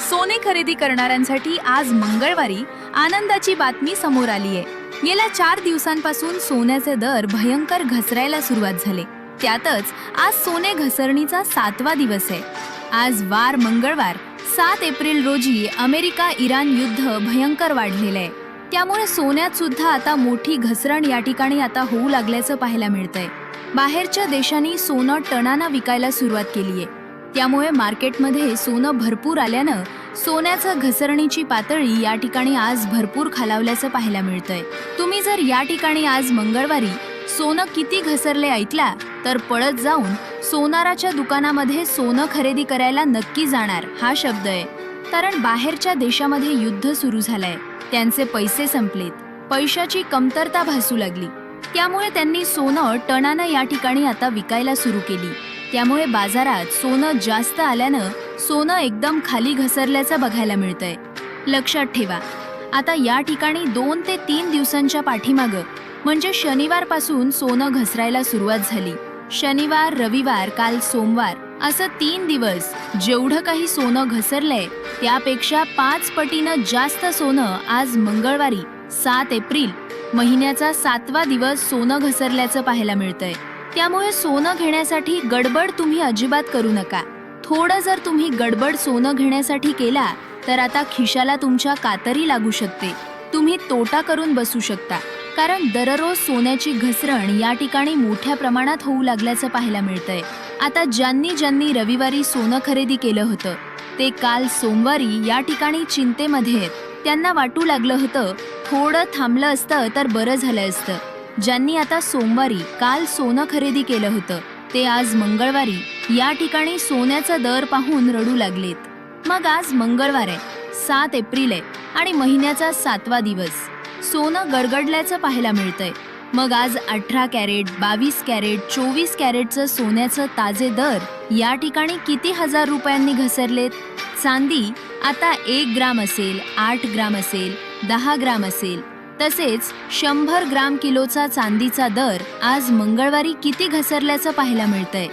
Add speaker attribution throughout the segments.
Speaker 1: सोने खरेदी करणाऱ्यांसाठी आज मंगळवारी आनंदाची बातमी समोर आली आहे. गेल्या 4 दिवसांपासून सोन्याचे दर भयंकर घसरायला सुरुवात झाले. त्यातच आज सोने घसरणीचा 7वा दिवस आहे. आज वार मंगळवार 7 एप्रिल रोजी अमेरिका-इराण युद्ध भयंकर वाढलेलं आहे. त्यामुळे सोन्यात सुद्धा आता मोठी घसरण या ठिकाणी आता होऊ लागल्याचं पाहायला मिळतंय. बाहेरच्या देशांनी सोनं टनानं विकायला सुरुवात केली आहे. त्यामुळे मार्केटमध्ये सोनं भरपूर आल्यानं सोन्याचं घसरणीची पातळी या ठिकाणी आज भरपूर खालावल्याचं पाहायला मिळतंय. तुम्ही जर या ठिकाणी आज मंगळवारी सोनं किती घसरले ऐकला तर पळत जाऊन सोनाराच्या दुकानामध्ये सोनं खरेदी करायला नक्की जाणार हा शब्द आहे. कारण बाहेरच्या देशामध्ये युद्ध सुरू झालंय. त्यांचे पैसे संपलेत, पैशाची कमतरता भासू लागली. त्यामुळे त्यांनी सोनं टनानं या ठिकाणी आता विकायला सुरू केली. त्यामुळे बाजारात सोनं जास्त आल्यानं सोनं एकदम खाली घसरल्याचं बघायला मिळतंय. लक्षात ठेवा, आता या ठिकाणी 2 ते 3 दिवसांच्या पाठीमागं म्हणजे शनिवारपासून सोनं घसरायला सुरुवात झाली. शनिवार, रविवार, काल सोमवार असं 3 दिवस जेवढं काही सोनं घसरलंय त्यापेक्षा 5 पटीनं जास्त सोनं आज मंगळवारी 7 एप्रिल महिन्याचा 7वा दिवस सोनं घसरल्याचं पाहायला मिळतंय. त्यामुळे सोनं घेण्यासाठी गडबड तुम्ही अजिबात करू नका. थोडं जर तुम्ही गडबड सोनं घेण्यासाठी केला तर आता खिशाला तुमच्या कातरी लागू शकते. तुम्ही तोटा करून बसू शकता. कारण दररोज सोन्याची घसरण या ठिकाणी मोठ्या प्रमाणात होऊ लागल्याचं पाहायला मिळतंय. आता ज्यांनी रविवारी सोनं खरेदी केलं होतं ते काल सोमवारी या ठिकाणी चिंतेमध्ये आहेत. त्यांना वाटू लागलं होतं थोडं थांबलं असतं तर बरं झालं असतं. ज्यांनी आता सोमवारी काल सोनं खरेदी केलं होतं ते आज मंगळवारी या ठिकाणी सोन्याचा दर पाहून रडू लागलेत. मग आज मंगळवार आहे, 7 एप्रिल आहे आणि महिन्याचा 7वा दिवस. सोनं गडगडल्याचं पाहायला मिळतंय. मग आज 18 कॅरेट, 22 कॅरेट, 24 कॅरेटचं सोन्याचं ताजे दर या ठिकाणी किती हजार रुपयांनी घसरलेत. चांदी आता 1 ग्राम असेल, 8 ग्राम असेल, 10 ग्राम असेल. तसेच 100 ग्राम किलोचा चांदीचा दर आज मंगळवारी किती घसरल्याचं पाहायला मिळतंय.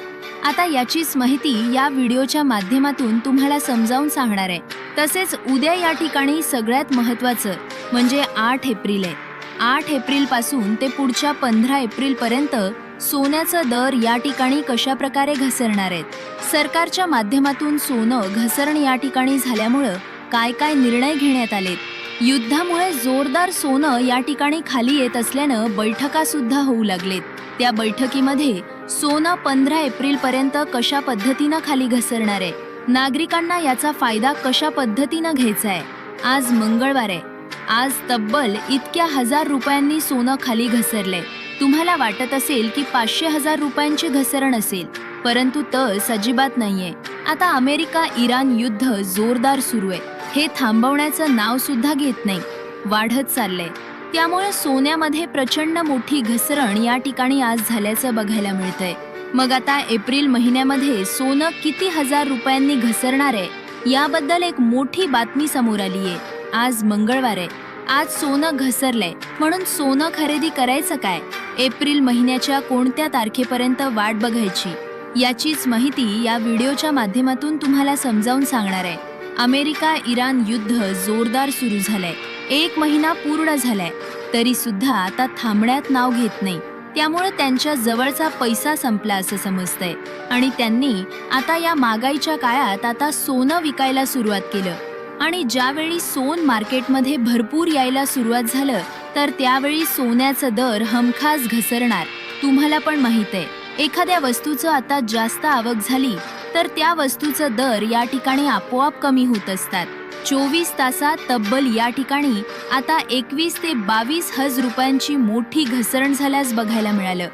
Speaker 1: आता याचीच माहिती या व्हिडिओच्या माध्यमातून तुम्हाला समजावून सांगणार आहे. तसेच उद्या या ठिकाणी सगळ्यात महत्त्वाचं म्हणजे 8 एप्रिल आहे. 8 एप्रिलपासून ते पुढच्या 15 एप्रिलपर्यंत सोन्याचा दर या ठिकाणी कशा प्रकारे घसरणार आहेत. सरकारच्या माध्यमातून सोनं घसरण या ठिकाणी झाल्यामुळं काय काय निर्णय घेण्यात आलेत. युद्धामुळे जोरदार सोनं या ठिकाणी खाली येत असल्यानं बैठका सुद्धा होऊ लागलेत. त्या बैठकीमध्ये सोनं 15 एप्रिलपर्यंत कशा पद्धतीनं खाली घसरणार आहे, नागरिकांना याचा फायदा कशा पद्धतीनं घ्यायचा आहे. आज मंगळवार आहे. आज तब्बल इतक्या हजार रुपयांनी सोनं खाली घसरलंय. तुम्हाला वाटत असेल की 500,000 रुपयांची घसरण असेल, परंतु तस अजिबात नाहीये. आता अमेरिका-इराण युद्ध जोरदार सुरू आहे. हे थांबवण्याचं नाव सुद्धा घेत नाही, वाढत चाललंय. त्यामुळे सोन्यामध्ये प्रचंड मोठी घसरण या ठिकाणी आज झाल्याचं बघायला मिळतंय. मग आता एप्रिल महिन्यामध्ये सोनं किती हजार रुपयांनी घसरणार आहे याबद्दल एक मोठी बातमी समोर आली आहे. आज मंगळवार आहे. आज सोनं घसरलंय म्हणून सोनं खरेदी करायचं काय, एप्रिल महिन्याच्या कोणत्या तारखेपर्यंत वाट बघायची याचीच माहिती या व्हिडिओच्या माध्यमातून तुम्हाला समजावून सांगणार आहे. अमेरिका-इराण युद्ध जोरदार सुरू झालंय. 1 महिना पूर्ण झालाय तरी सुद्धा आता थांबण्यात नाव घेत नाही. त्यामुळे त्यांच्या जवळचा पैसा संपला असं समजतंय आणि त्यांनी आता या महागाईच्या काळात आता सोनं विकायला सुरुवात केलं. आणि ज्यावेळी सोन मार्केटमध्ये भरपूर यायला सुरुवात झालं तर त्यावेळी सोन्याचं दर हमखास घसरणार. तुम्हाला पण माहित आहे, एखाद्या वस्तूचं आता जास्त आवक झाली तर त्या वस्तूचं दर या ठिकाणी आपोआप कमी होत असतात. 24 तासात तब्बल या ठिकाणी आता 21 ते 22 हजार रुपयांची मोठी घसरण झाल्यास बघायला मिळालं.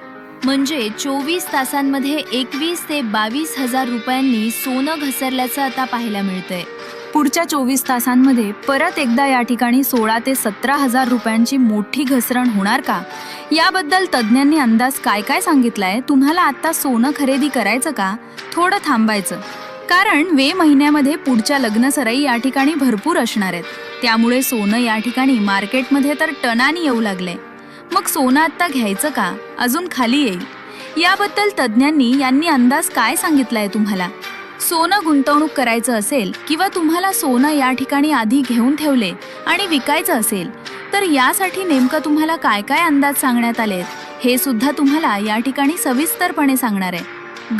Speaker 1: म्हणजे 24 तासांमध्ये 21 ते 22 हजार रुपयांनी सोनं घसरल्याचं आता पाहायला मिळतंय. पुढच्या 24 तासांमध्ये परत एकदा या ठिकाणी 16 ते 17 हजार रुपयांची मोठी घसरण होणार का, याबद्दल तज्ज्ञांनी अंदाज काय काय सांगितलाय. तुम्हाला आता सोनं खरेदी करायचं का, थोडं थांबायचं. कारण मे महिन्यामध्ये पुढच्या लग्नसराई या ठिकाणी भरपूर असणार आहेत. त्यामुळे सोनं या ठिकाणी मार्केटमध्ये तर टनानी येऊ लागलंय. मग सोनं आता घ्यायचं का, अजून खाली येईल, याबद्दल तज्ज्ञांनी यांनी अंदाज काय सांगितलाय तुम्हाला. सोनं गुंतवणूक करायचं असेल किंवा तुम्हाला सोनं या ठिकाणी आधी घेऊन ठेवले आणि विकायचं असेल तर यासाठी नेमकं तुम्हाला काय काय अंदाज सांगण्यात आलेत हे सुद्धा तुम्हाला या ठिकाणी सविस्तरपणे सांगणार आहे.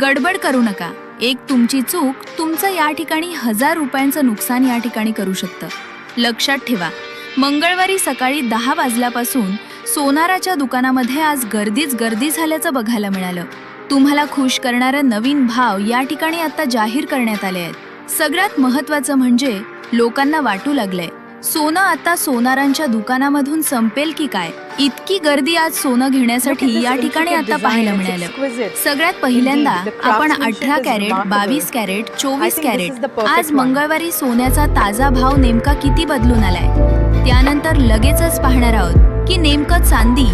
Speaker 1: गडबड करू नका. एक तुमची चूक तुमचं या ठिकाणी 1000 रुपयांचं नुकसान या ठिकाणी करू शकतं. लक्षात ठेवा, मंगळवारी सकाळी 10 वाजल्यापासून सोनाराच्या दुकानामध्ये आज गर्दीच गर्दी झाल्याचं बघायला मिळालं. तुम्हाला खुश करणारे नवीन भाव या ठिकाणी आता जाहीर करण्यात आले आहेत. सगळ्यात महत्त्वाचं म्हणजे लोकांना वाटू लागलंय सोनं आता सोनारांच्या दुकानामधून संपेल की काय. इतकी गर्दी आज सोनं घेण्यासाठी या ठिकाणी आता पाहायला मिळालं. सगळ्यात पहिल्यांदा आपण 18 कॅरेट, 22 कॅरेट, 24 कॅरेट आज मंगळवारी सोन्याचा ताजा भाव नेमका किती बदलून आलाय. त्यानंतर लगेचच पाहणार आहोत की नेमकं चांदी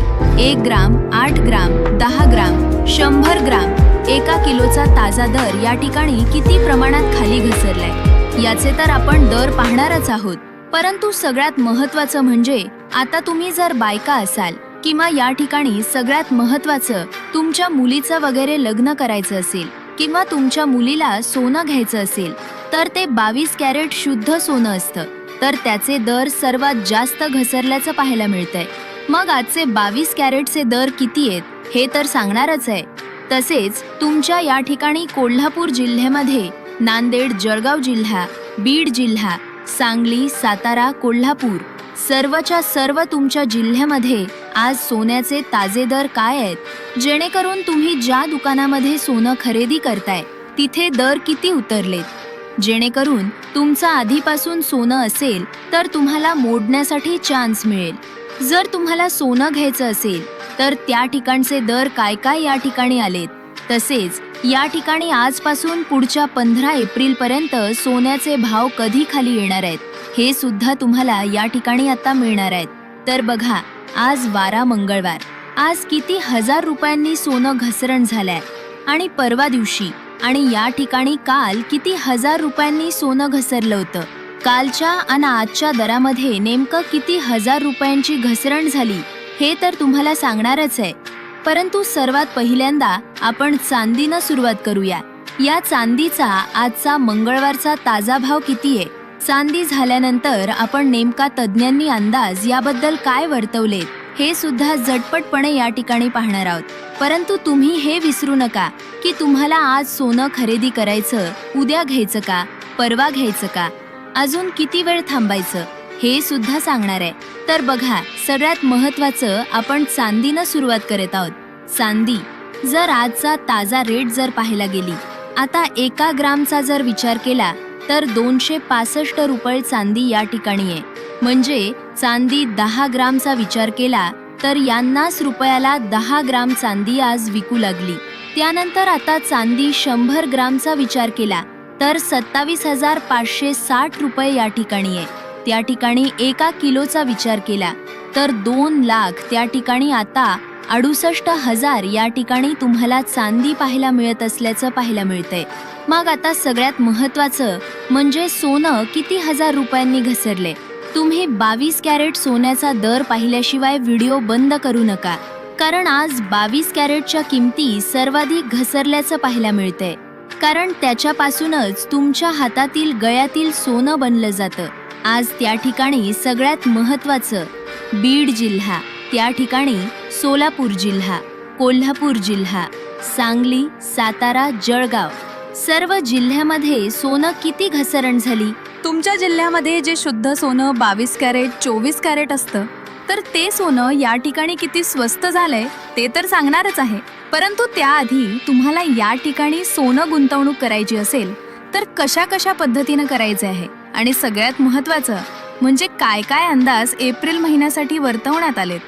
Speaker 1: 1 ग्राम, 8 ग्राम, 10 ग्राम, 100 ग्राम 1 किलोचा ताजा दर या ठिकाणी किती प्रमाणात खाली घसरलाय. याचे तर आपण दर पाहणारच आहोत. परंतु सगळ्यात महत्त्वाचं म्हणजे आता तुम्ही जर बायका असाल किंवा या ठिकाणी सगळ्यात महत्त्वाचं तुमच्या मुलीचं वगैरे लग्न करायचं असेल किंवा तुमच्या मुलीला सोनं घ्यायचं असेल तर ते 22 कॅरेट शुद्ध सोनं असतं, तर त्याचे दर सर्वात जास्त घसरल्याचं पाहायला मिळतंय. मग आजचे 22 कॅरेटचे दर किती आहेत हे तर सांगणारच आहे. तसेच तुमच्या या ठिकाणी कोल्हापूर जिल्ह्यामध्ये नांदेड, जळगाव जिल्हा, बीड जिल्हा, सांगली, सातारा, कोल्हापूर सर्वच्या सर्व तुमच्या जिल्ह्यामध्ये आज सोन्याचे ताजे दर काय आहेत, जेणेकरून तुम्ही ज्या दुकानामध्ये सोनं खरेदी करताय तिथे दर किती उतरलेत, जेणेकरून तुमचं आधीपासून सोनं असेल तर तुम्हाला मोडण्यासाठी चान्स मिळेल. जर तुम्हाला सोनं घ्यायचं असेल तर त्या ठिकाणचे दर काय काय या ठिकाणी आलेत. तसेच या ठिकाणी आजपासून पुढच्या 15 एप्रिलपर्यंत सोन्याचे भाव कधी खाली येणार आहेत हे सुद्धा तुम्हाला या ठिकाणी आता मिळणार आहेत. तर बघा, आज 12 मंगळवार, आज किती 1000 रुपयांनी सोनं घसरण झालंय आणि परवा दिवशी आणि या ठिकाणी काल किती 1000 रुपयांनी सोनं घसरलं होतं. कालच्या आणि आजच्या दरामध्ये नेमकं किती 1000 रुपयांची घसरण झाली हे तर तुम्हाला सांगणारच आहे. परंतु सर्वात पहिल्यांदा आपण चांदीनं सुरुवात करूया. या चांदीचा आजचा मंगळवारचा ताजा भाव किती आहे, चांदी झाल्यानंतर आपण नेमका तज्ज्ञांनी अंदाज याबद्दल काय वर्तवलेत हे सुद्धा झटपटपणे या ठिकाणी पाहणार आहोत. परंतु तुम्ही हे विसरू नका की तुम्हाला आज सोनं खरेदी करायचं, उद्या घ्यायचं का, परवा घ्यायचं का, अजून किती वेळ थांबायचं हे सुद्धा सांगणार आहे. तर बघा, सगळ्यात महत्त्वाचं आपण चांदीनं सुरुवात करत आहोत. चांदी जर आजचा ताजा रेट जर पाहायला गेली, आता 1 ग्रामचा जर विचार केला तर 265 रुपये चांदी या ठिकाणी आहे. म्हणजे चांदी 10 ग्रामचा विचार केला तर 50 रुपयाला 10 ग्राम चांदी आज विकू लागली. त्यानंतर आता चांदी 100 ग्रामचा विचार केला तर 27,560 रुपये या ठिकाणी आहे. त्या ठिकाणी 1 किलोचा विचार केला तर 2 लाख त्या ठिकाणी आता 68,000 या ठिकाणी तुम्हाला चांदी पाहायला मिळत असल्याचं पाहायला मिळतंय. मग आता सगळ्यात महत्त्वाचं म्हणजे सोनं किती 1000 रुपयांनी घसरले. तुम्ही 22 कॅरेट सोन्याचा दर पाहिल्याशिवाय व्हिडिओ बंद करू नका, कारण आज 22 कॅरेटच्या किमती सर्वाधिक घसरल्याचं पाहायला मिळतंय. कारण त्याच्यापासूनच तुमच्या हातातील गळ्यातील सोनं बनलं जातं. आज त्या ठिकाणी सगळ्यात महत्त्वाचं बीड जिल्हा, त्या ठिकाणी सोलापूर जिल्हा, कोल्हापूर जिल्हा, सांगली, सातारा, जळगाव सर्व जिल्ह्यामध्ये सोनं किती घसरण झाली. तुमच्या जिल्ह्यामध्ये जे शुद्ध सोनं 22 कॅरेट, 24 कॅरेट असतं तर ते सोनं या ठिकाणी किती स्वस्त झालंय ते तर सांगणारच आहे. परंतु त्याआधी तुम्हाला या ठिकाणी सोनं गुंतवणूक करायची असेल तर कशा कशा पद्धतीनं करायचे आहे आणि सगळ्यात महत्त्वाचं म्हणजे काय काय अंदाज एप्रिल महिन्यासाठी वर्तवण्यात आलेत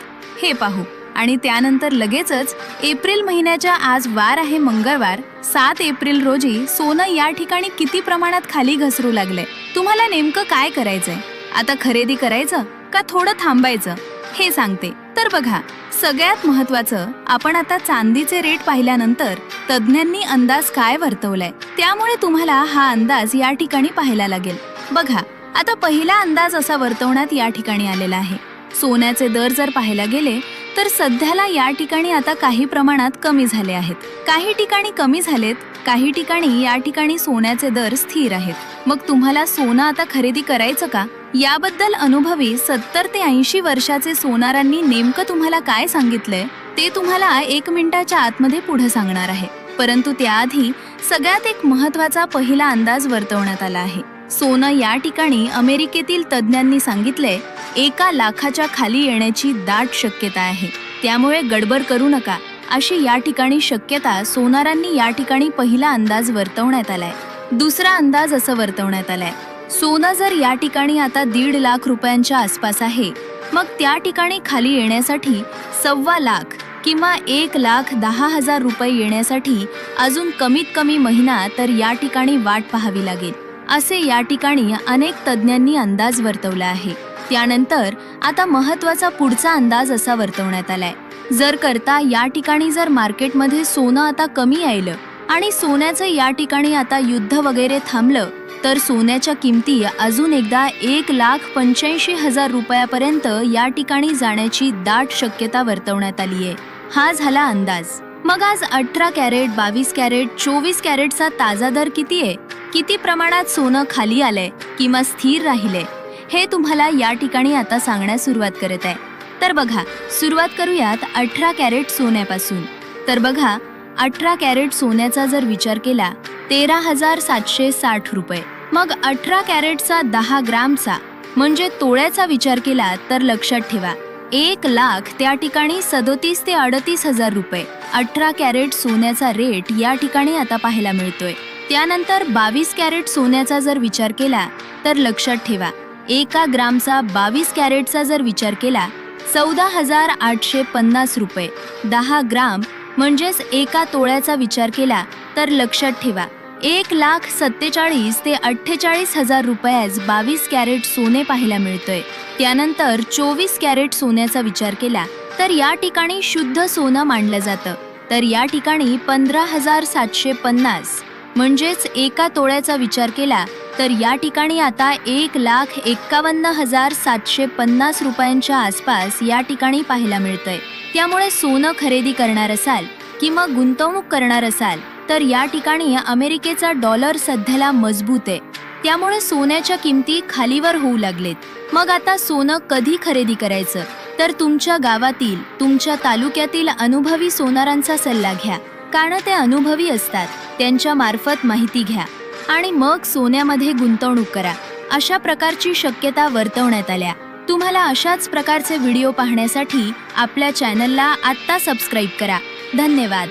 Speaker 1: हे पाहू. आणि त्यानंतर लगेचच एप्रिल महिन्याच्या आज वार आहे मंगळवार, 7 एप्रिल रोजी सोनं या ठिकाणी किती प्रमाणात खाली घसरू लागले. तुम्हाला नेमकं काय करायचंय, आता खरेदी करायचं का थोडं थांबायचं हे सांगते. तर बघा, सगळ्यात महत्त्वाचं आपण आता चांदीचे रेट पाहिल्यानंतर तज्ज्ञांनी अंदाज काय वर्तवलाय, त्यामुळे तुम्हाला हा अंदाज या ठिकाणी पाहायला लागेल. बघा, आता पहिला अंदाज असा वर्तवण्यात या ठिकाणी आलेला आहे. सोन्याचे दर जर पाहायला गेले तर सध्याला या ठिकाणी आता काही प्रमाणात कमी झाले आहेत, काही ठिकाणी कमी झालेत काही ठिकाणी या ठिकाणी सोन्याचे दर स्थिर आहेत। मग तुम्हाला सोनं आता खरेदी करायचं का? याबद्दल अनुभवी 70 ते 80 वर्षाचे सोनारांनी नेमकं तुम्हाला काय सांगितलंय ते तुम्हाला 1 मिनिटाच्या आतमध्ये पुढे सांगणार आहे। परंतु त्याआधी सगळ्यात एक महत्त्वाचा पहिला अंदाज वर्तवण्यात आला आहे। सोनं या ठिकाणी अमेरिकेतील तज्ज्ञांनी सांगितलंय 1 लाखाच्या खाली येण्याची दाट शक्यता आहे, त्यामुळे गडबड करू नका अशी या ठिकाणी शक्यता सोनारांनी या ठिकाणी पहिला अंदाज वर्तवण्यात आलाय। दुसरा अंदाज असं वर्तवण्यात आलाय, सोनं जर या ठिकाणी आता 1.5 लाख रुपयांच्या आसपास आहे, मग त्या ठिकाणी खाली येण्यासाठी 1.25 लाख किंवा 1,10,000 रुपये येण्यासाठी अजून कमीत कमी महिना तर या ठिकाणी वाट पाहावी लागेल, असे या ठिकाणी अनेक तज्ज्ञांनी अंदाज वर्तवला आहे। त्यानंतर आता महत्त्वाचा पुढचा अंदाज असा वर्तवण्यात आलाय, जर करता या ठिकाणी जर मार्केटमध्ये सोनं आता कमी यायलं आणि सोन्याचं या ठिकाणी आता युद्ध वगैरे थांबलं तर सोन्याच्या किमती अजून एकदा 1,85,000 रुपयापर्यंत या ठिकाणी जाण्याची दाट शक्यता वर्तवण्यात आली आहे। हा झाला अंदाज। मग आज 18 कॅरेट, 22 कॅरेट, 24 कॅरेटचा ताजा दर किती आहे? किती प्रमाणात सोनं खाली आलंय किंवा स्थिर राहिलंय हे तुम्हाला या ठिकाणी आता सांगण्यास सुरुवात करत आहे। तर बघा, सुरुवात करूयात 18 कॅरेट सोन्यापासून। तर बघा, 18 कॅरेट सोन्याचा जर विचार केला 13,760 रुपये। मग 18 कॅरेटचा 10 ग्रामचा म्हणजे तोळ्याचा विचार केला तर लक्षात ठेवा 1 लाख त्या ठिकाणी 37 ते 38,000 रुपये 18 कॅरेट सोन्याचा रेट या ठिकाणी आता पाहायला मिळतोय। त्यानंतर 22 कॅरेट सोन्याचा जर विचार केला तर लक्षात ठेवा 1 ग्रामचा 22 कॅरेटचा जर विचार केला 14,850 रुपये 10 ग्राम म्हणजेच 1 तोळ्याचा विचार केला तर लक्षात ठेवा 1,47,000 ते 48,000 रुपयास 22 कॅरेट सोने पाहायला मिळतोय। त्यानंतर 24 कॅरेट सोन्याचा विचार केला तर या ठिकाणी शुद्ध सोनं मानलं जातं, तर या ठिकाणी 15,750 म्हणजेच 1 तोळ्याचा विचार केला तर या ठिकाणी आता 1,51,750 रुपयांच्या आसपास या ठिकाणी पाहायला मिळतंय। त्यामुळे सोनं खरेदी करणार असाल किंवा गुंतवणूक करणार असाल तर या ठिकाणी अमेरिकेचा डॉलर सध्याला मजबूत आहे, त्यामुळे सोन्याच्या किमती खालीवर होऊ लागलेत। मग आता सोनं कधी खरेदी करायचं तर तुमच्या गावातील, तुमच्या तालुक्यातील अनुभवी सोनारांचा सल्ला घ्या, कारण ते अनुभवी असतात, त्यांच्या मार्फत माहिती घ्या आणि मग सोन्यामध्ये गुंतवणूक करा, अशा प्रकारची शक्यता वर्तवण्यात आल्या। तुम्हाला अशाच प्रकारचे व्हिडिओ पाहण्यासाठी आपल्या चॅनलला आत्ता सबस्क्राईब करा। धन्यवाद।